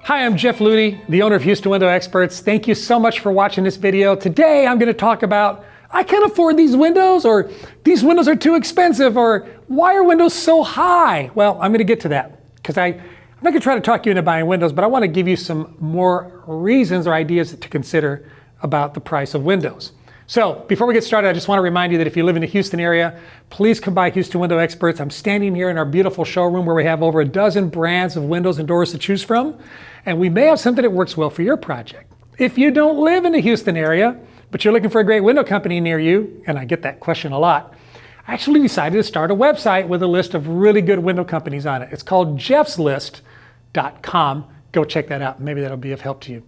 Hi, I'm Jeff Ludy, the owner of Houston Window Experts. Thank you so much for watching this video. Today, I'm going to talk about, I can't afford these windows, or these windows are too expensive, or why are windows so high? Well, I'm going to get to that because I'm not going to try to talk you into buying windows, but I want to give you some more reasons or ideas to consider about the price of windows. So before we get started, I just want to remind you that if you live in the Houston area, please come by Houston Window Experts. I'm standing here in our beautiful showroom where we have over a dozen brands of windows and doors to choose from. And we may have something that works well for your project. If you don't live in the Houston area, but you're looking for a great window company near you, and I get that question a lot, I actually decided to start a website with a list of really good window companies on it. It's called jeffslist.com. Go check that out. Maybe that'll be of help to you.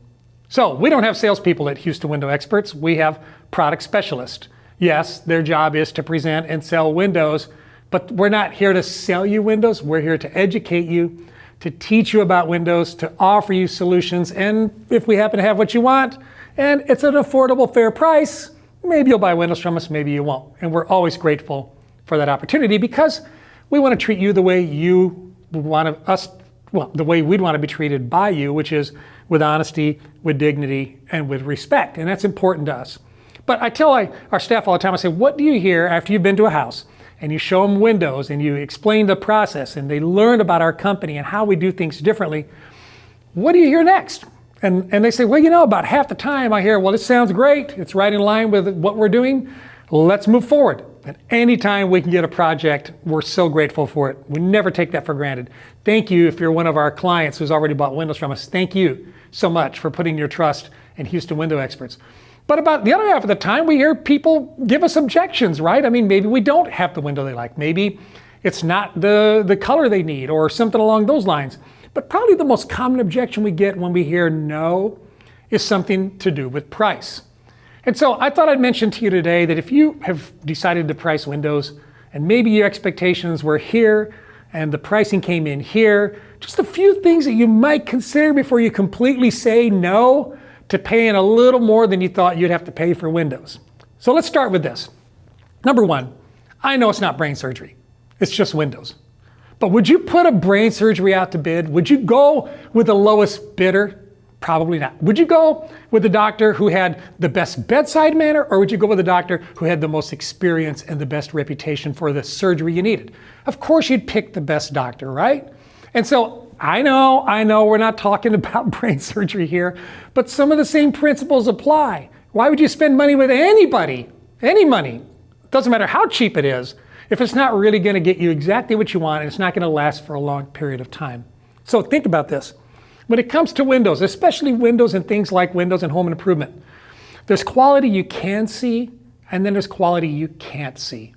So we don't have salespeople at Houston Window Experts. We have product specialists. Yes, their job is to present and sell windows, but we're not here to sell you windows. We're here to educate you, to teach you about windows, to offer you solutions. And if we happen to have what you want, and it's an affordable, fair price, maybe you'll buy windows from us, maybe you won't. And we're always grateful for that opportunity because we want to treat you the way you want us, well, the way we'd want to be treated by you, which is with honesty, with dignity, and with respect. And that's important to us. But I tell our staff all the time, I say, what do you hear after you've been to a house and you show them windows and you explain the process and they learn about our company and how we do things differently? What do you hear next? And they say, well, you know, about half the time I hear, well, this sounds great. It's right in line with what we're doing. Let's move forward. And anytime we can get a project, we're so grateful for it. We never take that for granted. Thank you if you're one of our clients who's already bought windows from us. Thank you so much for putting your trust in Houston Window Experts. But about the other half of the time, we hear people give us objections, right? I mean, maybe we don't have the window they like. Maybe it's not the color they need or something along those lines. But probably the most common objection we get when we hear no is something to do with price. And so I thought I'd mention to you today that if you have decided to price windows and maybe your expectations were here and the pricing came in here, just a few things that you might consider before you completely say no to paying a little more than you thought you'd have to pay for windows. So let's start with this. Number one, I know it's not brain surgery. It's just windows. But would you put a brain surgery out to bid? Would you go with the lowest bidder? Probably not. Would you go with the doctor who had the best bedside manner, or would you go with the doctor who had the most experience and the best reputation for the surgery you needed? Of course you'd pick the best doctor, right? And so I know we're not talking about brain surgery here, but some of the same principles apply. Why would you spend money with anybody, any money? Doesn't matter how cheap it is, if it's not really going to get you exactly what you want and it's not going to last for a long period of time. So think about this. When it comes to windows, especially windows and things like windows and home improvement, there's quality you can see and then there's quality you can't see.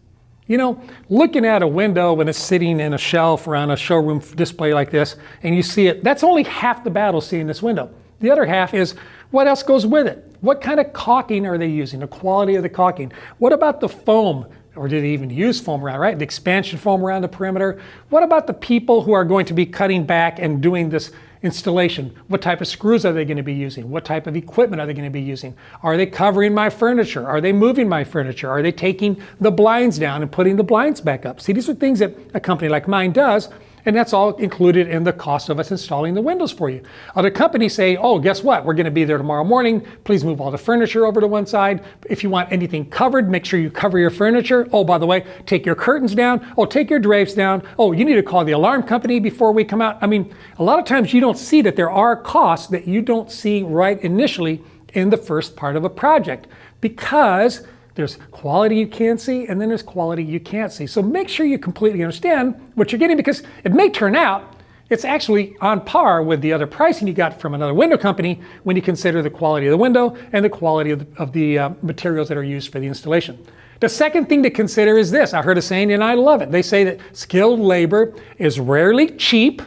You know, looking at a window when it's sitting in a shelf or on a showroom display like this and you see it, that's only half the battle seeing this window. The other half is what else goes with it? What kind of caulking are they using? The quality of the caulking. What about the foam? Or did they even use foam around, right? The expansion foam around the perimeter. What about the people who are going to be cutting back and doing this installation? What type of screws are they going to be using? What type of equipment are they going to be using? Are they covering my furniture? Are they moving my furniture? Are they taking the blinds down and putting the blinds back up? See, these are things that a company like mine does, and that's all included in the cost of us installing the windows for you. Other companies say, oh, guess what? We're going to be there tomorrow morning. Please move all the furniture over to one side. If you want anything covered, make sure you cover your furniture. Oh, by the way, take your curtains down. Oh, take your drapes down. Oh, you need to call the alarm company before we come out. I mean, a lot of times you don't see that there are costs that you don't see right initially in the first part of a project because there's quality you can see, and then there's quality you can't see. So make sure you completely understand what you're getting because it may turn out it's actually on par with the other pricing you got from another window company when you consider the quality of the window and the quality of the materials that are used for the installation. The second thing to consider is this. I heard a saying and I love it. They say that skilled labor is rarely cheap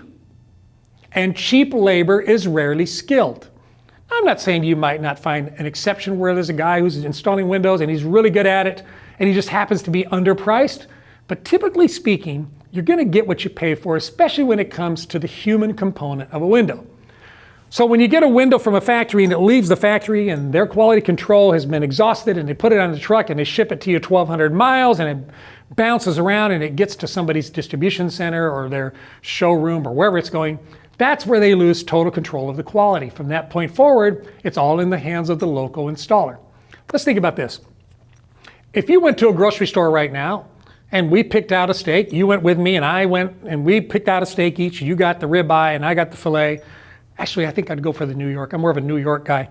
and cheap labor is rarely skilled. I'm not saying you might not find an exception where there's a guy who's installing windows and he's really good at it and he just happens to be underpriced. But typically speaking, you're going to get what you pay for, especially when it comes to the human component of a window. So when you get a window from a factory and it leaves the factory and their quality control has been exhausted and they put it on the truck and they ship it to you 1,200 miles and it bounces around and it gets to somebody's distribution center or their showroom or wherever it's going, That's where they lose total control of the quality. From that point forward, it's all in the hands of the local installer. Let's think about this. If you went to a grocery store right now and we picked out a steak, you went with me and I went and we picked out a steak each, you got the ribeye and I got the filet. Actually, I think I'd go for the New York. I'm more of a New York guy.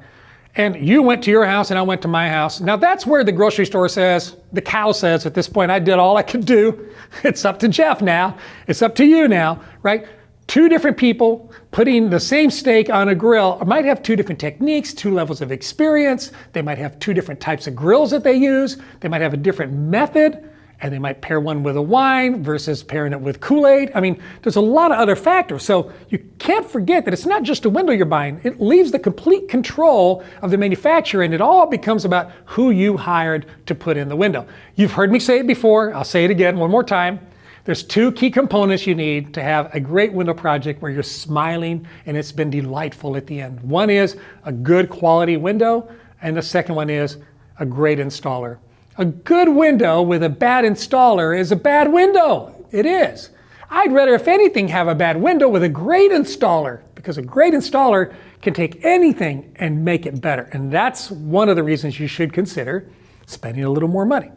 And you went to your house and I went to my house. Now that's where the grocery store says, the cow says at this point, I did all I could do. It's up to Jeff now. It's up to you now, right? Two different people putting the same steak on a grill might have two different techniques, two levels of experience. They might have two different types of grills that they use. They might have a different method, and they might pair one with a wine versus pairing it with Kool-Aid. I mean, there's a lot of other factors. So you can't forget that it's not just a window you're buying. It leaves the complete control of the manufacturer, and it all becomes about who you hired to put in the window. You've heard me say it before. I'll say it again one more time. There's two key components you need to have a great window project where you're smiling and it's been delightful at the end. One is a good quality window, and the second one is a great installer. A good window with a bad installer is a bad window. It is. I'd rather, if anything, have a bad window with a great installer, because a great installer can take anything and make it better. And that's one of the reasons you should consider spending a little more money.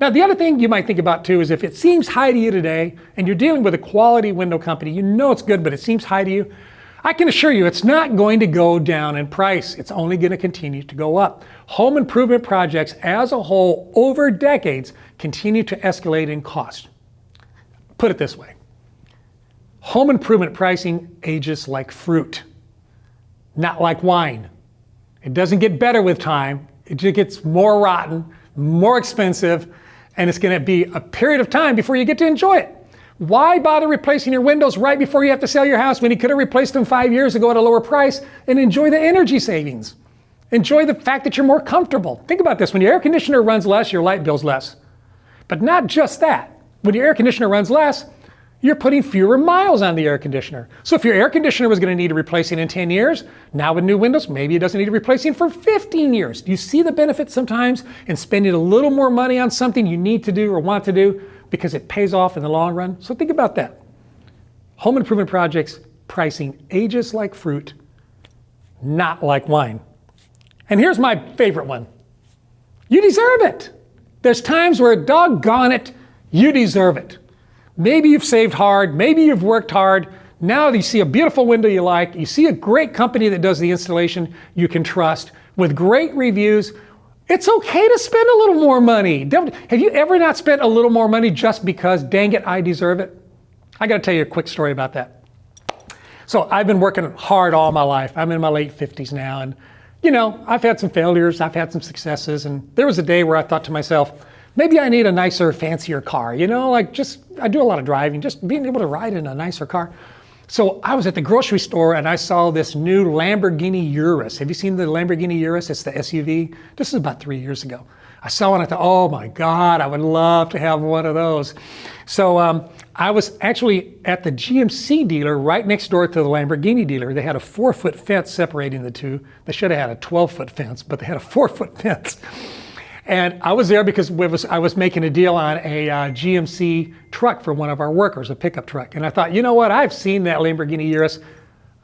Now, the other thing you might think about too is if it seems high to you today and you're dealing with a quality window company, you know it's good, but it seems high to you, I can assure you it's not going to go down in price. It's only going to continue to go up. Home improvement projects as a whole over decades continue to escalate in cost. Put it this way. Home improvement pricing ages like fruit, not like wine. It doesn't get better with time. It just gets more rotten, more expensive, and it's going to be a period of time before you get to enjoy it. Why bother replacing your windows right before you have to sell your house when you could have replaced them 5 years ago at a lower price and enjoy the energy savings? Enjoy the fact that you're more comfortable. Think about this. When your air conditioner runs less, your light bill's less. But not just that. When your air conditioner runs less, you're putting fewer miles on the air conditioner. So if your air conditioner was going to need replacing in 10 years, now with new windows, maybe it doesn't need replacing for 15 years. Do you see the benefit sometimes in spending a little more money on something you need to do or want to do because it pays off in the long run? So think about that. Home improvement projects pricing ages like fruit, not like wine. And here's my favorite one. You deserve it. There's times where, doggone it, you deserve it. Maybe you've saved hard, maybe you've worked hard. Now you see a beautiful window you like, you see a great company that does the installation you can trust with great reviews. It's okay to spend a little more money. Have you ever not spent a little more money just because, dang it, I deserve it? I got to tell you a quick story about that. So I've been working hard all my life. I'm in my late 50s now, and you know, I've had some failures, I've had some successes, and there was a day where I thought to myself, maybe I need a nicer, fancier car, you know, like I do a lot of driving, just being able to ride in a nicer car. So I was at the grocery store and I saw this new Lamborghini Urus. Have you seen the Lamborghini Urus? It's the SUV. This is about 3 years ago. I saw one, I thought, oh my God, I would love to have one of those. So I was actually at the GMC dealer right next door to the Lamborghini dealer. They had a 4-foot fence separating the two. They should have had a 12-foot fence, but they had a 4-foot fence. And I was there because I was making a deal on a GMC truck for one of our workers, a pickup truck. And I thought, you know what? I've seen that Lamborghini Urus.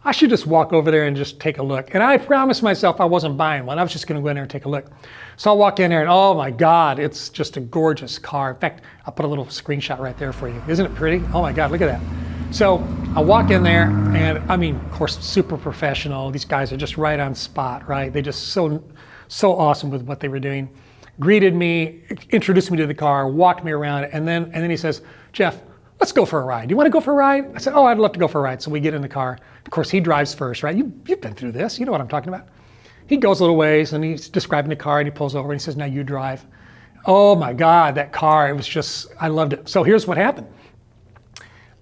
I should just walk over there and just take a look. And I promised myself I wasn't buying one. I was just going to go in there and take a look. So I walk in there and oh my God, it's just a gorgeous car. In fact, I'll put a little screenshot right there for you. Isn't it pretty? Oh my God, look at that. So I walk in there and I mean, of course, super professional. These guys are just right on spot, right? They just so awesome with what they were doing. Greeted me, introduced me to the car, walked me around, and then he says, Jeff, let's go for a ride. Do you want to go for a ride? I said, oh, I'd love to go for a ride. So we get in the car. Of course, he drives first, right? You've been through this. You know what I'm talking about. He goes a little ways, and he's describing the car, and he pulls over, and he says, now you drive. Oh, my God, that car, it was just, I loved it. So here's what happened.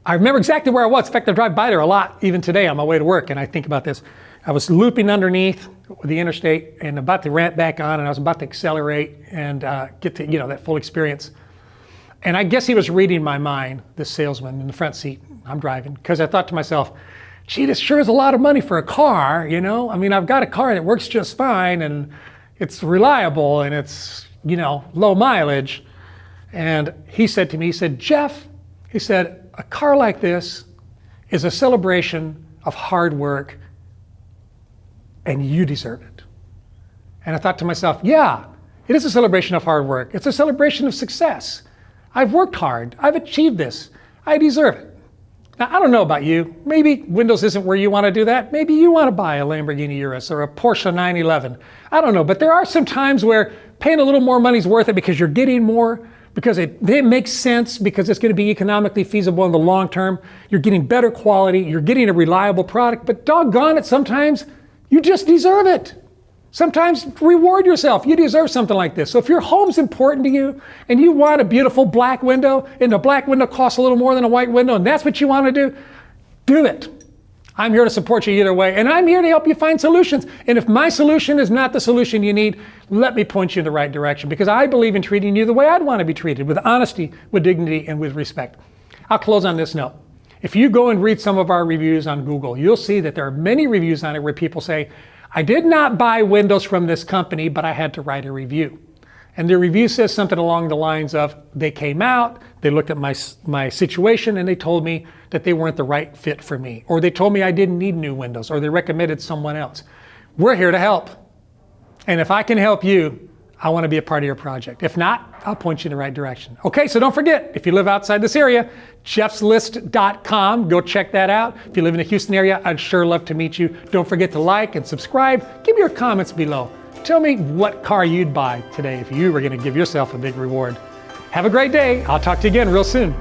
I remember exactly where I was. In fact, I drive by there a lot, even today on my way to work, and I think about this. I was looping underneath the interstate and about to ramp back on, and I was about to accelerate and get to, that full experience. And I guess he was reading my mind, this salesman in the front seat. I'm driving, because I thought to myself, gee, this sure is a lot of money for a car, I mean, I've got a car that works just fine, and it's reliable, and it's, low mileage. And he said to me, he said, Jeff, he said, a car like this is a celebration of hard work, and you deserve it. And I thought to myself, yeah, it is a celebration of hard work. It's a celebration of success. I've worked hard. I've achieved this. I deserve it. Now, I don't know about you. Maybe Windows isn't where you want to do that. Maybe you want to buy a Lamborghini Urus or a Porsche 911. I don't know, but there are some times where paying a little more money is worth it because you're getting more, because it makes sense, because it's going to be economically feasible in the long term. You're getting better quality. You're getting a reliable product, but doggone it, sometimes you just deserve it. Sometimes reward yourself. You deserve something like this. So if your home's important to you and you want a beautiful black window, and the black window costs a little more than a white window, and that's what you want to do it. I'm here to support you either way, and I'm here to help you find solutions. And if my solution is not the solution you need, let me point you in the right direction, because I believe in treating you the way I'd want to be treated, with honesty, with dignity, and with respect. I'll close on this note. If you go and read some of our reviews on Google, you'll see that there are many reviews on it where people say, I did not buy Windows from this company, but I had to write a review. And the review says something along the lines of, they came out, they looked at my situation, and they told me that they weren't the right fit for me. Or they told me I didn't need new Windows, or they recommended someone else. We're here to help. And if I can help you, I want to be a part of your project. If not, I'll point you in the right direction. Okay, so don't forget, if you live outside this area, jeffslist.com, go check that out. If you live in the Houston area, I'd sure love to meet you. Don't forget to like and subscribe. Give me your comments below. Tell me what car you'd buy today if you were going to give yourself a big reward. Have a great day. I'll talk to you again real soon.